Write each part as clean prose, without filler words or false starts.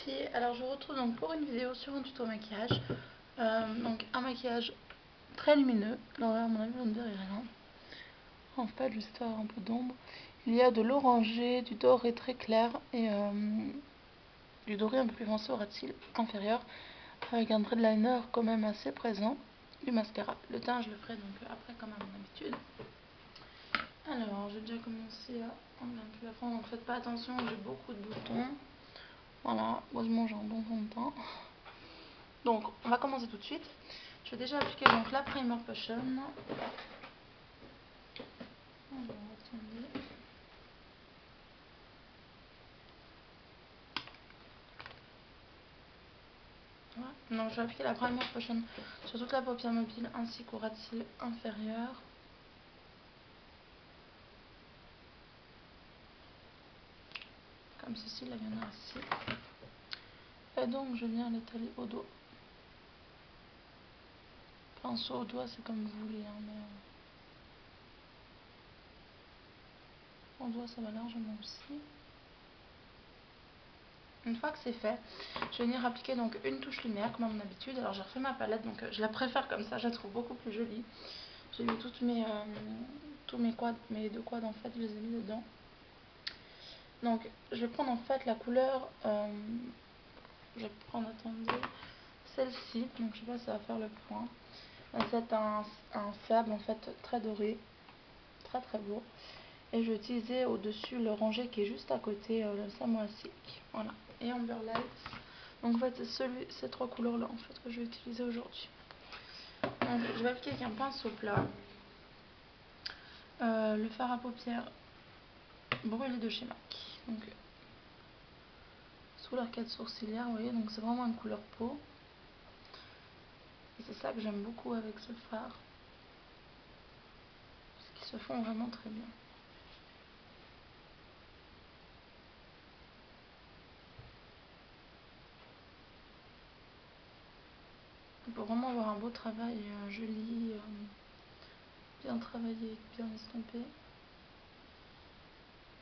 filles, alors je vous retrouve donc pour une vidéo sur un tuto maquillage. Donc un maquillage très lumineux. Alors là à mon avis vous ne verrez rien. En fait juste un peu d'ombre. Il y a de l'orangé, du doré très clair et du doré un peu plus foncé au ras de cils inférieur, avec un trait de liner quand même assez présent, du mascara. Le teint je le ferai donc après comme à mon habitude. Alors j'ai déjà commencé à enlever un peu la fin, donc faites pas attention, j'ai beaucoup de boutons. Voilà, heureusement j'ai un bon fond de teint. Donc on va commencer tout de suite. Je vais déjà appliquer donc la Primer Potion. Voilà. Donc je vais appliquer la Primer Potion sur toute la paupière mobile ainsi qu'au ras de cils inférieur. Comme ceci, là il y en a ici. Et donc je viens l'étaler au doigt. Pinceau au doigt, c'est comme vous voulez, hein, mais au doigt ça va largement aussi. Une fois que c'est fait, je vais venir appliquer donc une touche lumière comme à mon habitude. Alors j'ai refait ma palette, donc je la préfère comme ça, je la trouve beaucoup plus jolie. J'ai mis toutes mes deux quads en fait, je les ai mis dedans. Donc je vais prendre en fait la couleur, je vais prendre, attendez, celle-ci, donc je sais pas si ça va faire le point. C'est un sable en fait très doré, très très beau. Et je vais utiliser au-dessus l'orangé qui est juste à côté, le Samoa Silk. Voilà. Et Amber Light. Donc en fait c'est ces trois couleurs là en fait que je vais utiliser aujourd'hui. Donc je vais appliquer avec un pinceau plat le fard à paupières brûlé de chez MAC. Donc sous l'arcade sourcilière, vous voyez, donc c'est vraiment une couleur peau. Et c'est ça que j'aime beaucoup avec ce fard. Parce qu'ils se font vraiment très bien. Pour vraiment avoir un beau travail joli, bien travaillé, bien estompé.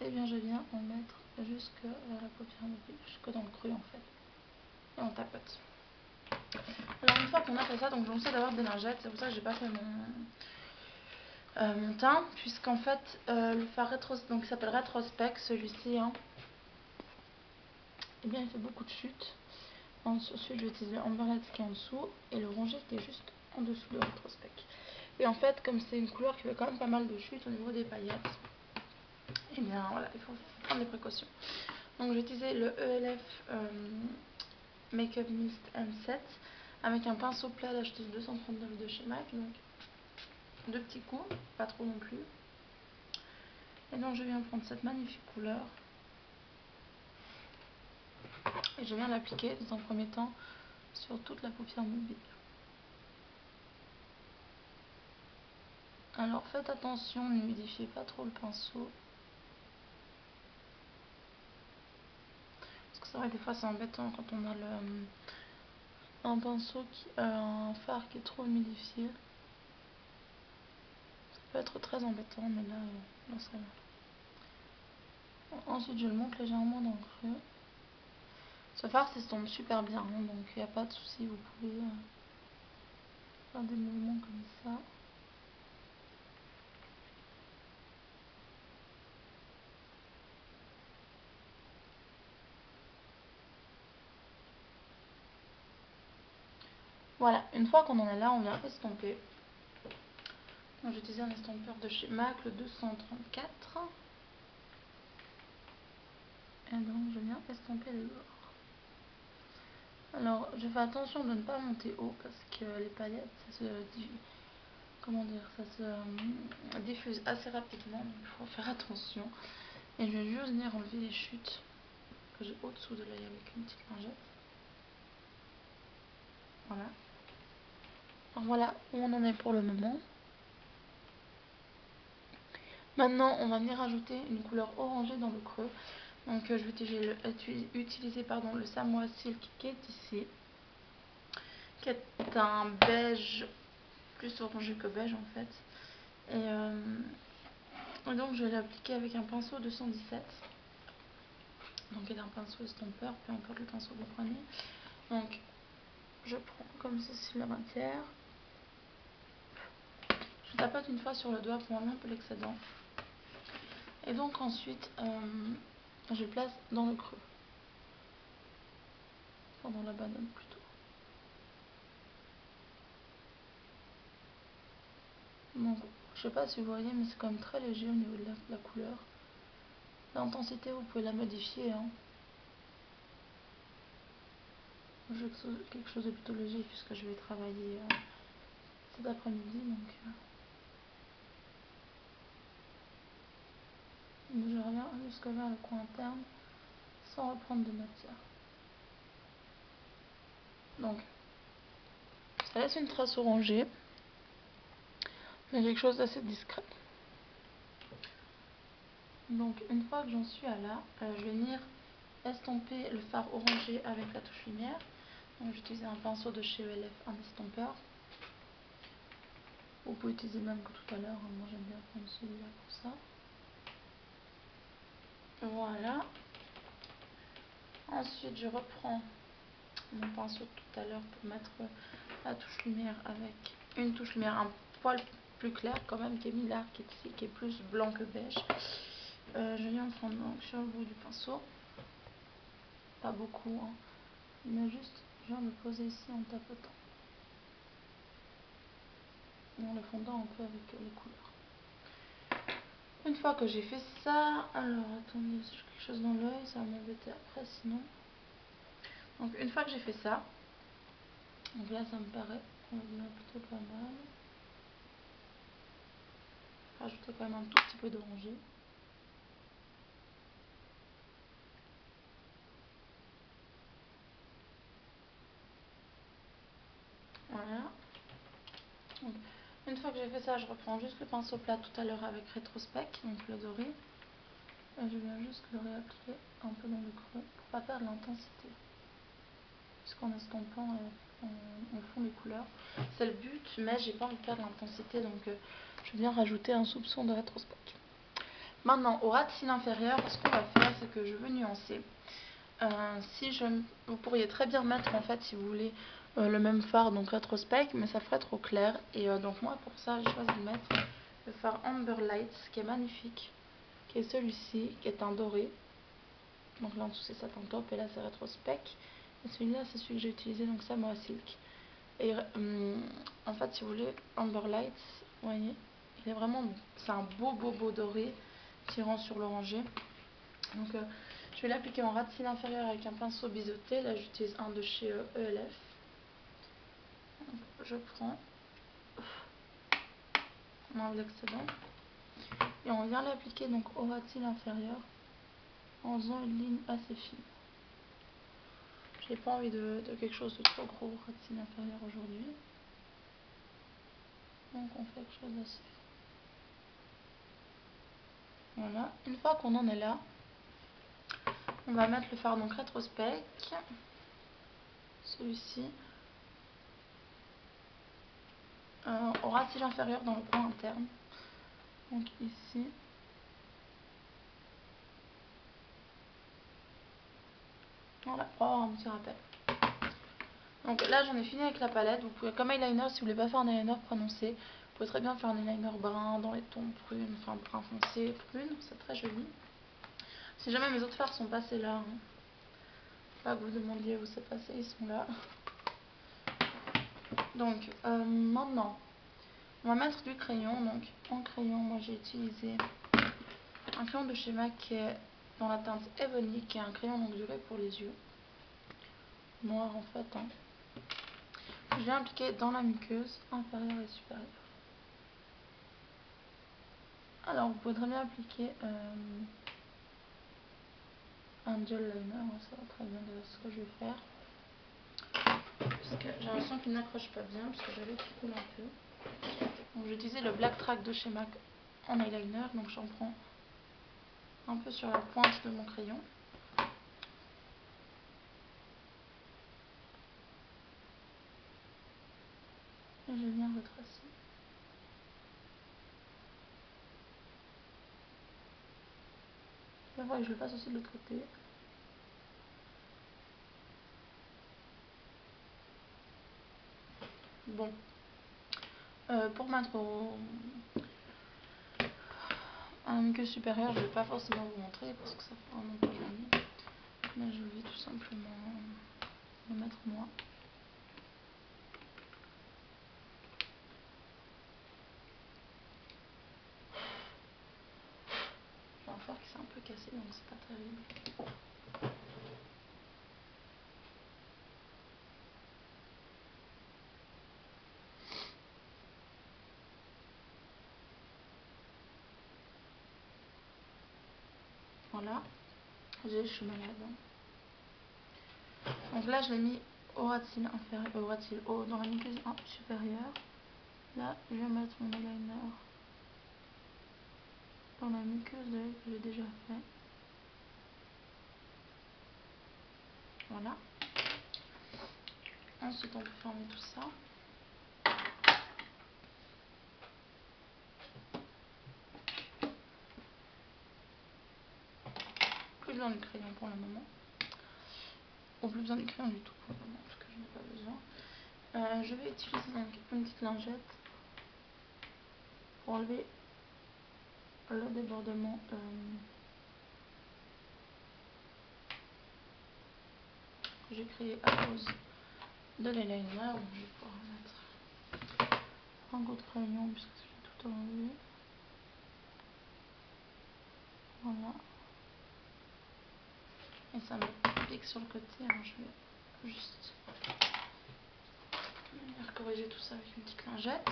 Et bien je viens en mettre jusque vers la paupière mobile, jusque dans le creux en fait. Et on tapote. Alors une fois qu'on a fait ça, donc je vous conseille d'avoir des lingettes, c'est pour ça que j'ai pas fait mon teint, puisqu'en fait le fard donc il s'appelle Retrospect celui-ci, hein. Et bien il fait beaucoup de chutes. Ensuite je vais utiliser l'Amber Light qui est en dessous et l'orangé qui est juste en dessous de Retrospect. Et en fait comme c'est une couleur qui fait quand même pas mal de chutes au niveau des paillettes, et bien voilà, il faut prendre des précautions. Donc j'ai utilisé le ELF Makeup Mist M7 avec un pinceau plat d'acheteuse 239 de chez MAC, donc deux petits coups, pas trop non plus. Et donc je viens prendre cette magnifique couleur et je viens l'appliquer dans un premier temps sur toute la paupière mobile. Alors faites attention, n'humidifiez pas trop le pinceau. Parce que c'est vrai que des fois c'est embêtant quand on a un pinceau, un fard qui est trop humidifié. Ça peut être très embêtant, mais là ça va. Ensuite je le monte légèrement dans le creux. Ce fard s'estompe super bien, hein, donc il n'y a pas de souci, vous pouvez faire des mouvements comme ça. Voilà, une fois qu'on en est là, on vient estomper. Donc j'ai utilisé un estompeur de chez MAC, le 234. Et donc je viens estomper les bords. Alors je fais attention de ne pas monter haut parce que les paillettes, ça se diffuse assez rapidement, donc il faut faire attention. Et je vais juste venir enlever les chutes que j'ai au-dessous de l'œil avec une petite lingette. Voilà. Alors voilà où on en est pour le moment. Maintenant on va venir ajouter une couleur orangée dans le creux. Donc je vais utiliser le Samoa Silk qui est ici, qui est un beige plus orangé que beige en fait. Et donc je vais l'appliquer avec un pinceau 217. Donc il y a un pinceau estompeur, peu importe le pinceau que vous prenez. Donc je prends comme ceci la matière. Je tapote une fois sur le doigt pour enlever un peu l'excédent. Et donc ensuite, je place dans le creux. Enfin, dans la banane plutôt. Donc, je sais pas si vous voyez, mais c'est quand même très léger au niveau de la couleur. L'intensité, vous pouvez la modifier. Hein. Je veux quelque chose de plutôt léger puisque je vais travailler cet après-midi. Donc, je reviens jusque vers le coin interne sans reprendre de matière. Donc, ça laisse une trace orangée, mais quelque chose d'assez discret. Donc, une fois que j'en suis à là, je vais venir estomper le fard orangé avec la touche lumière. Donc, j'utilise un pinceau de chez ELF, un estompeur. Vous pouvez utiliser le même que tout à l'heure. Moi, j'aime bien prendre celui-là pour ça. Voilà. Ensuite, je reprends mon pinceau de tout à l'heure pour mettre la touche lumière avec une touche lumière un poil plus claire quand même, qui est Millard, qui est ici, qui est plus blanc que beige. Je viens prendre donc sur le bout du pinceau, pas beaucoup, hein, mais juste je viens me poser ici en tapotant, et en le fondant un peu avec les couleurs. Une fois que j'ai fait ça, alors attendez, si j'ai quelque chose dans l'œil, ça va m'embêter après sinon. Donc une fois que j'ai fait ça, donc là ça me paraît plutôt pas mal. Rajouter quand même un tout petit peu d'orangé. Voilà. Donc, une fois que j'ai fait ça, je reprends juste le pinceau plat tout à l'heure avec Rétrospect, donc le doré. Et je viens juste le réappliquer un peu dans le creux pour pas perdre l'intensité. Puisqu'en estompant, on fond les couleurs. C'est le but, mais j'ai pas envie de perdre l'intensité, donc je viens rajouter un soupçon de Rétrospect. Maintenant, au ras de cils inférieur, ce qu'on va faire, c'est que je veux nuancer. Vous pourriez très bien mettre, en fait, si vous voulez, le même fard, donc Rétrospect, mais ça ferait trop clair. Et donc moi, pour ça, j'ai choisi de mettre le fard Amber Lights, qui est magnifique, qui est celui-ci, qui est un doré. Donc là en dessous c'est satin top et là c'est Rétrospect. Et celui-là c'est celui que j'ai utilisé, donc ça moi silk. Et en fait, si vous voulez, Amber Lights, vous voyez, il est vraiment, c'est un beau doré tirant sur l'orangé. Donc je vais l'appliquer en ras de cils inférieur avec un pinceau biseauté. Là j'utilise un de chez ELF. Donc, je prends, on enlève l'excédent et on vient l'appliquer donc au ras de cils inférieur en faisant une ligne assez fine. J'ai pas envie de quelque chose de trop gros au ras de cils inférieur aujourd'hui. Donc on fait quelque chose d'assez fin. Voilà, une fois qu'on en est là, on va mettre le fard donc Rétrospect, celui-ci, au ras de cils inférieur dans le coin interne. Donc ici. Voilà, pour avoir un petit rappel. Donc là j'en ai fini avec la palette. Vous pouvez, comme eyeliner, si vous voulez pas faire un eyeliner prononcé, vous pouvez très bien faire un eyeliner brun dans les tons prunes, enfin brun foncé, prune, c'est très joli. Si jamais mes autres fards sont passés là, hein, pas que vous demandiez où c'est passé, ils sont là. Donc maintenant, on va mettre du crayon. Donc en crayon, moi j'ai utilisé un crayon de chez MAC qui est dans la teinte Ebony, qui est un crayon longue durée pour les yeux. Noir en fait. Hein. Je viens appliquer dans la muqueuse inférieure et supérieure. Alors vous pouvez très bien appliquer un gel liner, ça va très bien, c'est ce que je vais faire. Parce que j'ai l'impression qu'il n'accroche pas bien, parce que j'avais qui coule un peu. Donc j'ai utilisé le Black Track de chez MAC en eyeliner, donc j'en prends un peu sur la pointe de mon crayon. Et je viens retracer. Et voilà, je le passe aussi de l'autre côté. Bon, pour mettre à la muqueuse supérieure, je ne vais pas forcément vous montrer parce que ça fait vraiment pas gagner. Mais je vais tout simplement le mettre moi. J'ai un fer qui s'est un peu cassé donc c'est pas terrible. Voilà, j'ai je suis malade. Donc là je l'ai mis au ras de cils inférieur, au ras de cils haut dans la muqueuse supérieure. Là je vais mettre mon eyeliner dans la muqueuse de l'œil que j'ai déjà fait. Voilà. Ensuite on peut fermer tout ça. Plus besoin du crayon pour le moment. Ou plus besoin du crayon du tout pour le moment, en tout cas je n'ai pas besoin. Je vais utiliser donc une petite lingette pour enlever le débordement que j'ai créé à cause de l'eyeliner. Donc je vais pouvoir mettre un gros crayon puisque j'ai tout enlevé. Voilà. Et ça me pique sur le côté, alors je vais juste venir corriger tout ça avec une petite lingette.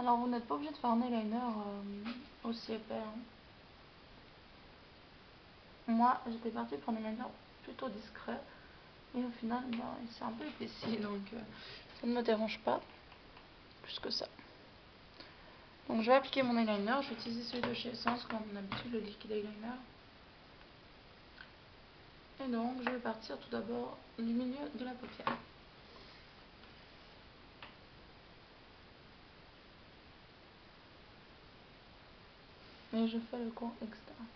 Alors vous n'êtes pas obligé de faire un eyeliner aussi épais. Hein. Moi j'étais partie pour un eyeliner plutôt discret et au final il s'est un peu épaissi donc ça ne me dérange pas plus que ça. Donc je vais appliquer mon eyeliner, je vais utiliser celui de chez Essence comme d'habitude, le liquide eyeliner. Et donc je vais partir tout d'abord du milieu de la paupière. Et je fais le coin externe.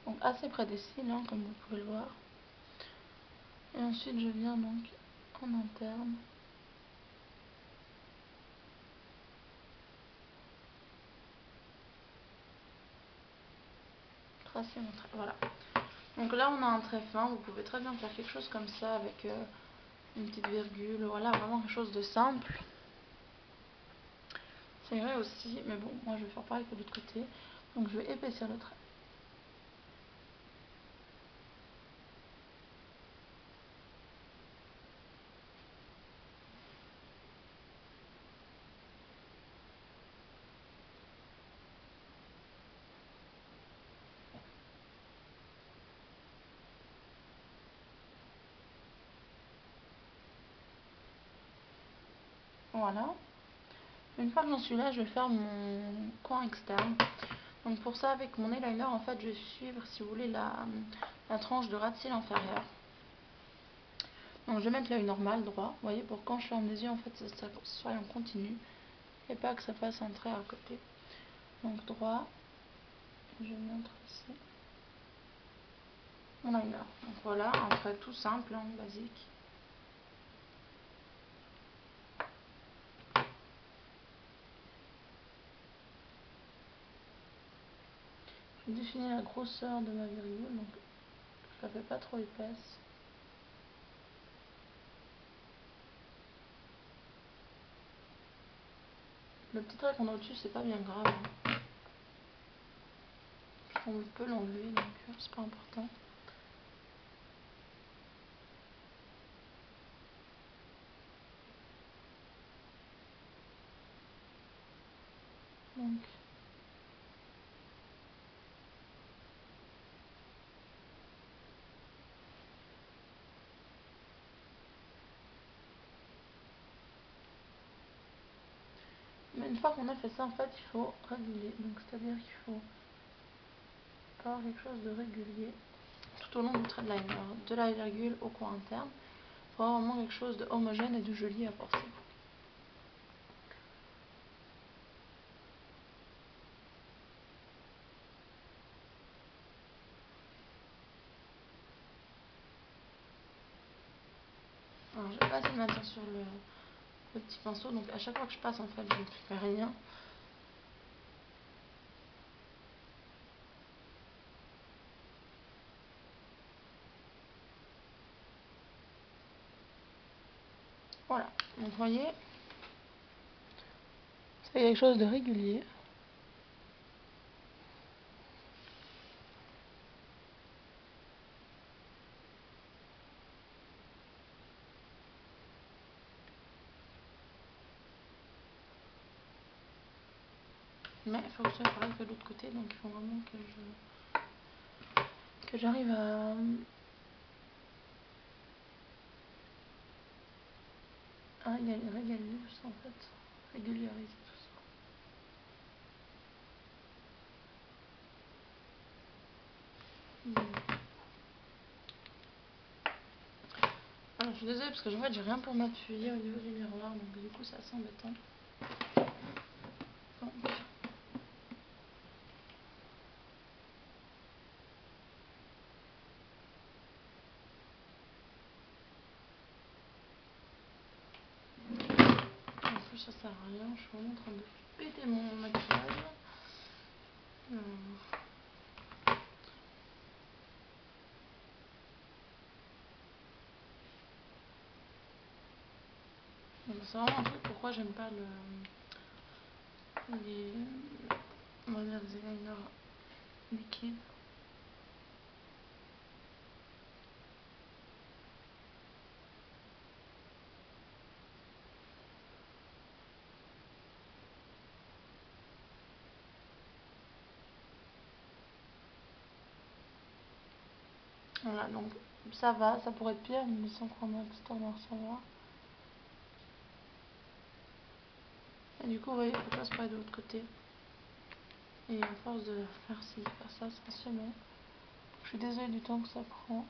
Donc assez près des cils, hein, comme vous pouvez le voir. Et ensuite je viens donc en interne. Tracer mon trait. Voilà. Donc là on a un trait fin, vous pouvez très bien faire quelque chose comme ça avec une petite virgule, voilà, vraiment quelque chose de simple. C'est vrai aussi, mais bon, moi je vais faire pareil que de l'autre côté. Donc je vais épaissir le trait. Voilà. Une fois que j'en suis là, je vais faire mon coin externe. Donc pour ça, avec mon eyeliner, en fait, je vais suivre, si vous voulez, la tranche de ras de cils inférieur. Donc je vais mettre l'œil normal, droit, vous voyez, pour quand je ferme les yeux, en fait, ça soit en continu et pas que ça fasse un trait à côté. Donc droit, je viens tracer mon eyeliner. Donc voilà, un trait tout simple, hein, basique. Je définis la grosseur de ma virgule, donc je la fais pas trop épaisse. Le petit trait qu'on a au-dessus, c'est pas bien grave. Hein. On peut l'enlever, donc c'est pas important. Donc mais une fois qu'on a fait ça, en fait, il faut réguler. Donc c'est-à-dire qu'il faut avoir quelque chose de régulier tout au long du trait de liner, de la virgule au coin interne, pour avoir vraiment quelque chose de homogène et de joli à porter. Alors j'ai pas assez de matière sur le petit pinceau, donc à chaque fois que je passe en fait je ne fais rien. Voilà, donc vous voyez, c'est quelque chose de régulier. Mais il faut que je sois pareil que de l'autre côté, donc il faut vraiment que j'arrive à régulariser tout ça en fait. Régulariser tout ça. Alors je suis désolée parce que en fait j'ai rien pour m'appuyer au niveau du miroir, donc du coup c'est assez embêtant. Donc, en plus ça sert à rien, je suis vraiment en train de péter mon maquillage. C'est vraiment un truc pourquoi j'aime pas les, on va dire, les eyeliners liquides. Voilà, donc ça va, ça pourrait être pire, mais sans prendre extérieur, ça va. Et du coup, vous voyez, il faut que je passe pareil de l'autre côté. Et à force de faire ci, faire ça se met. Je suis désolée du temps que ça prend.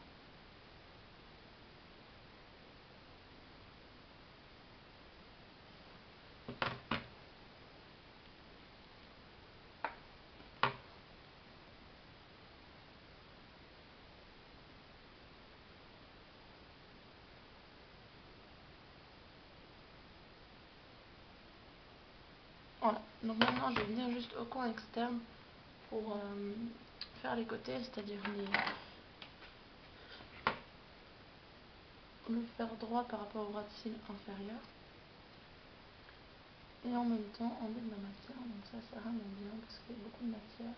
Voilà, donc maintenant je vais venir juste au coin externe pour faire les côtés, c'est-à-dire le faire droit par rapport au ras de cils inférieur. Et en même temps enlever de la matière, donc ça sert vraiment bien parce qu'il y a beaucoup de matière.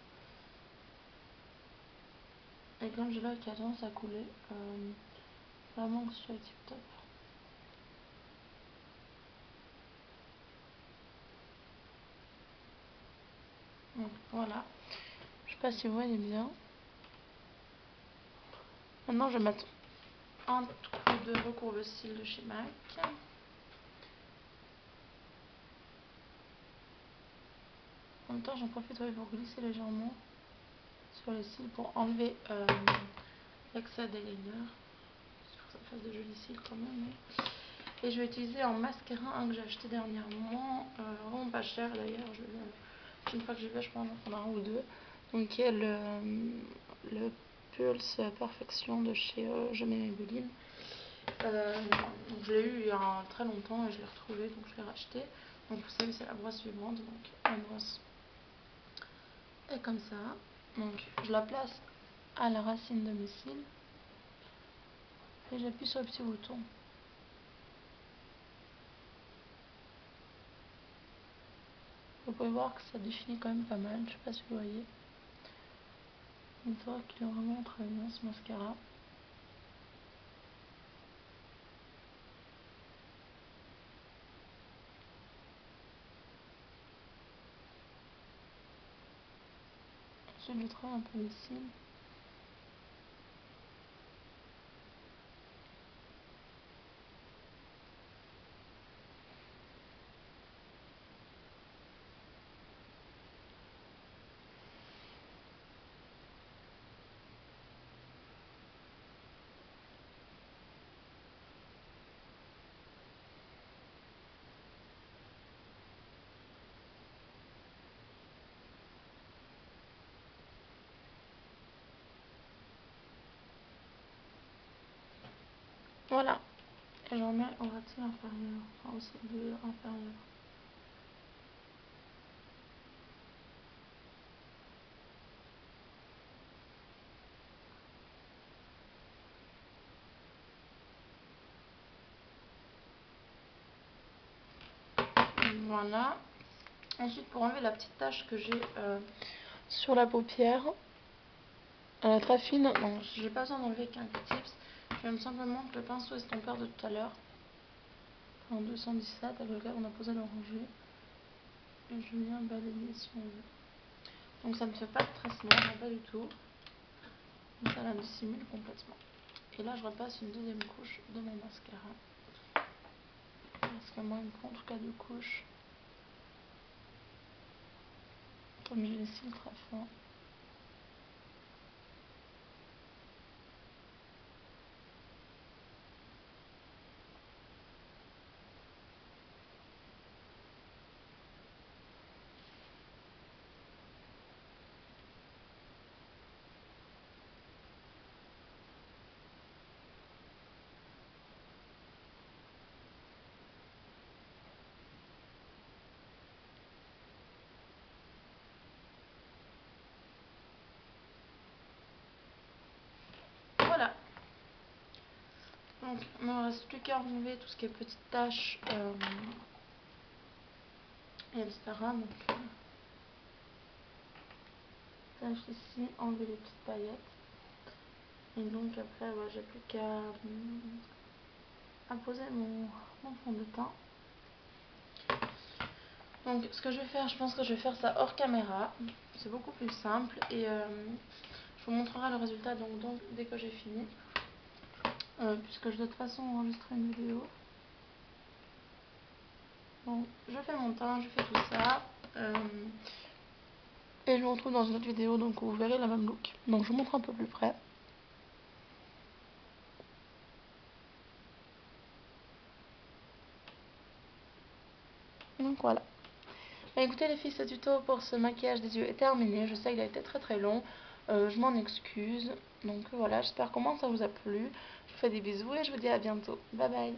Et comme j'ai là qui a tendance à couler, vraiment que ce soit tip top. Donc voilà, je sais pas si vous voyez bien. Maintenant je vais mettre un coup de recourbe-cils de chez MAC. En même temps j'en profite pour glisser légèrement sur les cils pour enlever l'excès d'eyeliner. Pour que ça fasse de jolis cils quand même. Et je vais utiliser en mascara un que j'ai acheté dernièrement, vraiment pas cher d'ailleurs. Une fois que j'y vais, je peux en prendre un ou deux. Donc qui est le Pulse Perfection de chez Je mets Maybelline. Donc je l'ai eu il y a très longtemps et je l'ai retrouvé, donc je l'ai racheté. Donc vous savez, c'est la brosse vibrante, donc la brosse est comme ça. Donc je la place à la racine de mes cils et j'appuie sur le petit bouton. Vous pouvez voir que ça définit quand même pas mal, je sais pas si vous voyez. On voit qu'il est vraiment très bien ce mascara. Ensuite je travaille un peu les cils. Voilà. Et j'en mets au ras de cils inférieur, enfin au cible inférieur. Voilà. Ensuite, pour enlever la petite tache que j'ai sur la paupière, elle est très fine, donc j'ai pas besoin d'enlever qu'un Q-tips. J'aime simplement que le pinceau estompeur de tout à l'heure, en 217, avec lequel on a posé l'orangé, et je viens balayer si on veut. Donc ça ne fait pas de tresse noire, non, pas du tout. Donc ça la dissimule complètement. Et là, je repasse une deuxième couche de mon mascara. Parce que moi, il me faut en tout cas 2 couches. Comme j'ai les cils très fins. Voilà. Donc, il ne me reste plus qu'à enlever tout ce qui est petites taches, etc. Donc, tâche ici, enlever les petites paillettes. Et donc après, j'ai plus qu'à poser mon fond de teint. Donc ce que je vais faire, je pense que je vais faire ça hors caméra. C'est beaucoup plus simple et je vous montrerai le résultat donc dès que j'ai fini. Puisque je dois de toute façon enregistrer une vidéo. Donc je fais mon teint, je fais tout ça. Et je vous retrouve dans une autre vidéo donc où vous verrez la même look. Donc je vous montre un peu plus près. Donc voilà. Bah, écoutez les filles, ce tuto pour ce maquillage des yeux est terminé. Je sais qu'il a été très très long. Je m'en excuse. Donc voilà, j'espère comment ça vous a plu. Je vous fais des bisous et je vous dis à bientôt. Bye bye.